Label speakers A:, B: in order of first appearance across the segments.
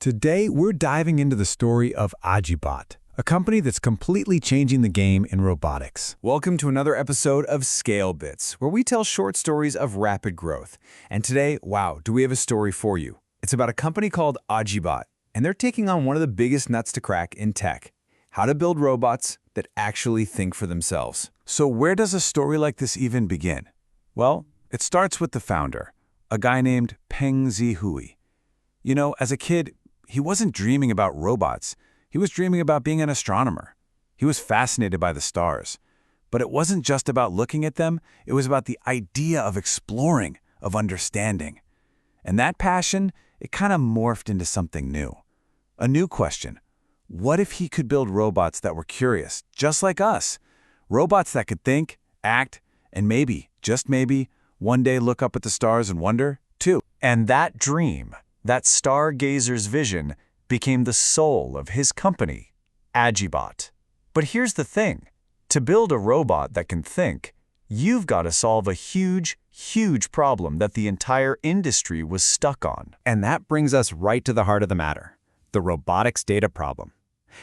A: Today, we're diving into the story of AgiBot, a company that's completely changing the game in robotics.
B: Welcome to another episode of Scale Bits, where we tell short stories of rapid growth. And today, wow, do we have a story for you. It's about a company called AgiBot, and they're taking on one of the biggest nuts to crack in tech: how to build robots that actually think for themselves.
A: So where does a story like this even begin? Well, it starts with the founder, a guy named Peng Zhihui. You know, as a kid, he wasn't dreaming about robots. He was dreaming about being an astronomer. He was fascinated by the stars. But it wasn't just about looking at them, it was about the idea of exploring, of understanding. And that passion, it kind of morphed into something new. A new question. What if he could build robots that were curious, just like us? Robots that could think, act, and maybe, just maybe, one day look up at the stars and wonder, too.
C: And that dream, that stargazer's vision, became the soul of his company, AgiBot. But here's the thing. To build a robot that can think, you've got to solve a huge, huge problem that the entire industry was stuck on.
D: And that brings us right to the heart of the matter, the robotics data problem.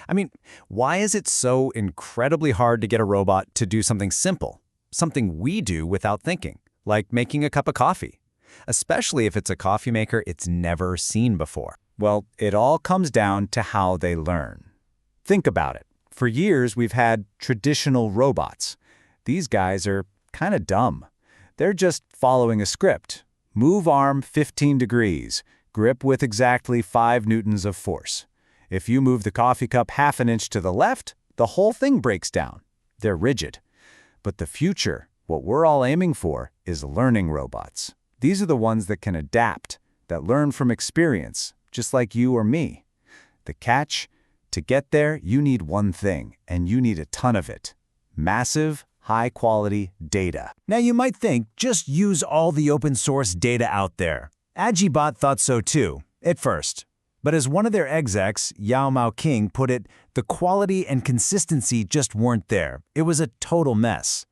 D: I mean, why is it so incredibly hard to get a robot to do something simple, something we do without thinking, like making a cup of coffee? Especially if it's a coffee maker it's never seen before. Well, it all comes down to how they learn. Think about it. For years, we've had traditional robots. These guys are kind of dumb. They're just following a script. Move arm 15 degrees. Grip with exactly 5 newtons of force. If you move the coffee cup half an inch to the left, the whole thing breaks down. They're rigid. But the future, what we're all aiming for, is learning robots. These are the ones that can adapt, that learn from experience, just like you or me. The catch? To get there, you need one thing, and you need a ton of it. Massive, high-quality data.
C: Now you might think, just use all the open source data out there. AgiBot thought so too, at first. But as one of their execs, Yao King, put it, the quality and consistency just weren't there. It was a total mess.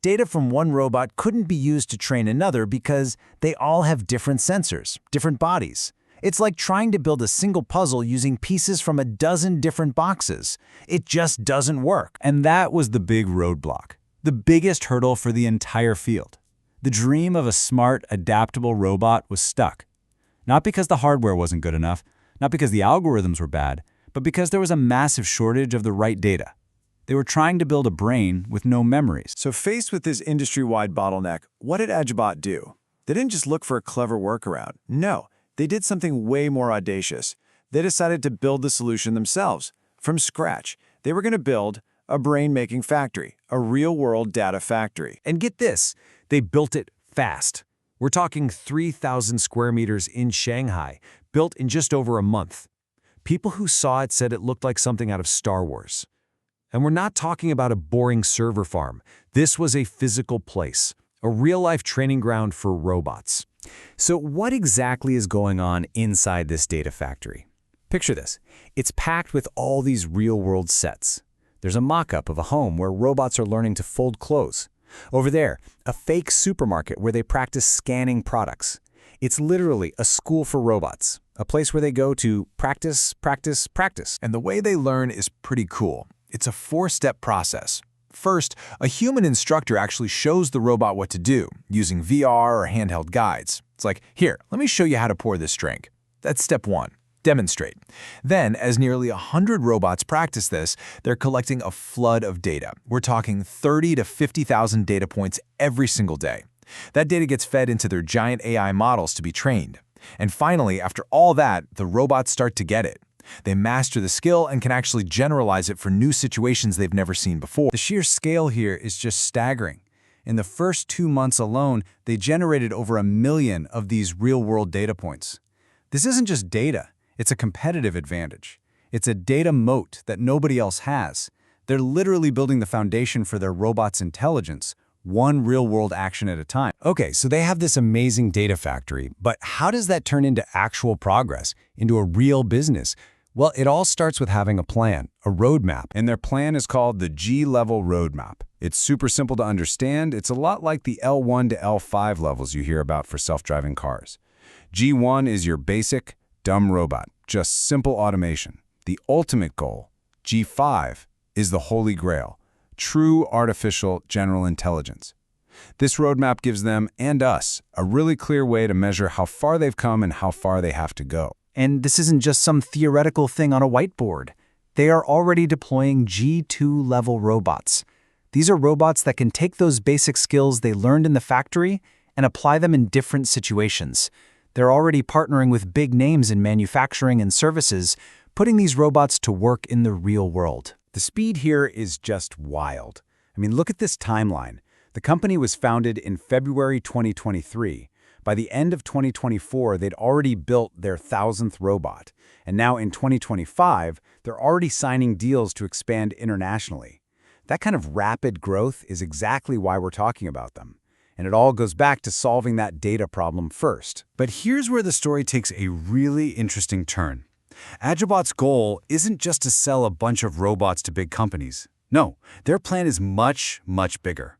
C: Data from one robot couldn't be used to train another because they all have different sensors, different bodies. It's like trying to build a single puzzle using pieces from a dozen different boxes. It just doesn't work.
A: And that was the big roadblock, the biggest hurdle for the entire field. The dream of a smart, adaptable robot was stuck. Not because the hardware wasn't good enough, not because the algorithms were bad, but because there was a massive shortage of the right data. They were trying to build a brain with no memories.
B: So faced with this industry-wide bottleneck, what did AgiBot do? They didn't just look for a clever workaround. No, they did something way more audacious. They decided to build the solution themselves, from scratch. They were going to build a brain-making factory, a real-world data factory.
C: And get this, they built it fast. We're talking 3,000 square meters in Shanghai, built in just over a month. People who saw it said it looked like something out of Star Wars. And we're not talking about a boring server farm. This was a physical place, a real-life training ground for robots.
D: So what exactly is going on inside this data factory? Picture this. It's packed with all these real-world sets. There's a mock-up of a home where robots are learning to fold clothes. Over there, a fake supermarket where they practice scanning products. It's literally a school for robots, a place where they go to practice, practice, practice.
B: And the way they learn is pretty cool. It's a 4-step process. First, a human instructor actually shows the robot what to do, using VR or handheld guides. It's like, here, let me show you how to pour this drink. That's step 1. Demonstrate. Then, as nearly 100 robots practice this, they're collecting a flood of data. We're talking 30 to 50,000 data points every single day. That data gets fed into their giant AI models to be trained. And finally, after all that, the robots start to get it. They master the skill and can actually generalize it for new situations they've never seen before.
A: The sheer scale here is just staggering. In the first 2 months alone, they generated over 1 million of these real-world data points. This isn't just data, it's a competitive advantage. It's a data moat that nobody else has. They're literally building the foundation for their robot's intelligence, one real-world action at a time.
D: Okay, so they have this amazing data factory, but how does that turn into actual progress, into a real business? Well, it all starts with having a plan, a roadmap.
A: And their plan is called the G-level roadmap. It's super simple to understand. It's a lot like the L1 to L5 levels you hear about for self-driving cars. G1 is your basic, dumb robot.
B: just simple automation. The ultimate goal, G5, is the holy grail, true artificial general intelligence. This roadmap gives them, and us, a really clear way to measure how far they've come and how far they have to go.
C: And this isn't just some theoretical thing on a whiteboard. They are already deploying G2-level robots. These are robots that can take those basic skills they learned in the factory and apply them in different situations. They're already partnering with big names in manufacturing and services, putting these robots to work in the real world.
A: The speed here is just wild. I mean, look at this timeline. The company was founded in February 2023. By the end of 2024, they'd already built their 1,000th robot. And now in 2025, they're already signing deals to expand internationally. That kind of rapid growth is exactly why we're talking about them. And it all goes back to solving that data problem first. But here's where the story takes a really interesting turn. AgiBot's goal isn't just to sell a bunch of robots to big companies. No, their plan is much, much bigger.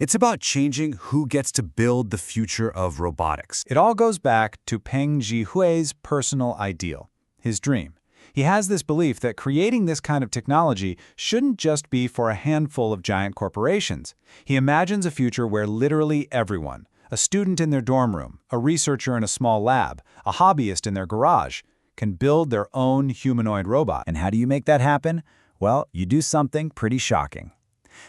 A: It's about changing who gets to build the future of robotics.
C: It all goes back to Peng Zhihui's personal ideal, his dream. He has this belief that creating this kind of technology shouldn't just be for a handful of giant corporations. He imagines a future where literally everyone, a student in their dorm room, a researcher in a small lab, a hobbyist in their garage, can build their own humanoid robot. And how do you make that happen? Well, you do something pretty shocking.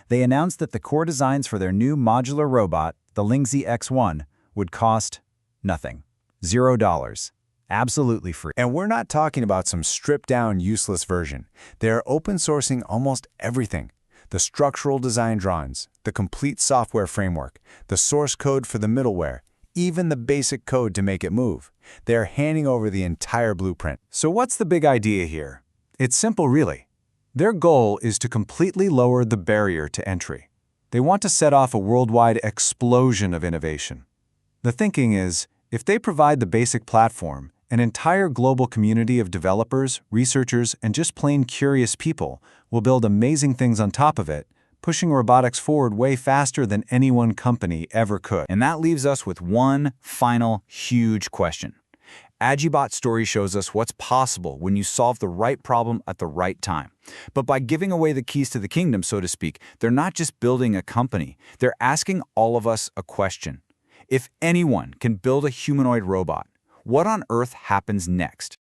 C: They announced that the core designs for their new modular robot, the Lingzi X1, would cost nothing. $0. Absolutely free.
B: And we're not talking about some stripped-down, useless version. They're open-sourcing almost everything. The structural design drawings, the complete software framework, the source code for the middleware, even the basic code to make it move. They're handing over the entire blueprint.
C: So what's the big idea here? It's simple, really. Their goal is to completely lower the barrier to entry. They want to set off a worldwide explosion of innovation. The thinking is, if they provide the basic platform, an entire global community of developers, researchers, and just plain curious people will build amazing things on top of it, pushing robotics forward way faster than any one company ever could.
A: And that leaves us with one final huge question. AgiBot's story shows us what's possible when you solve the right problem at the right time. But by giving away the keys to the kingdom, so to speak, they're not just building a company. They're asking all of us a question. If anyone can build a humanoid robot, what on earth happens next?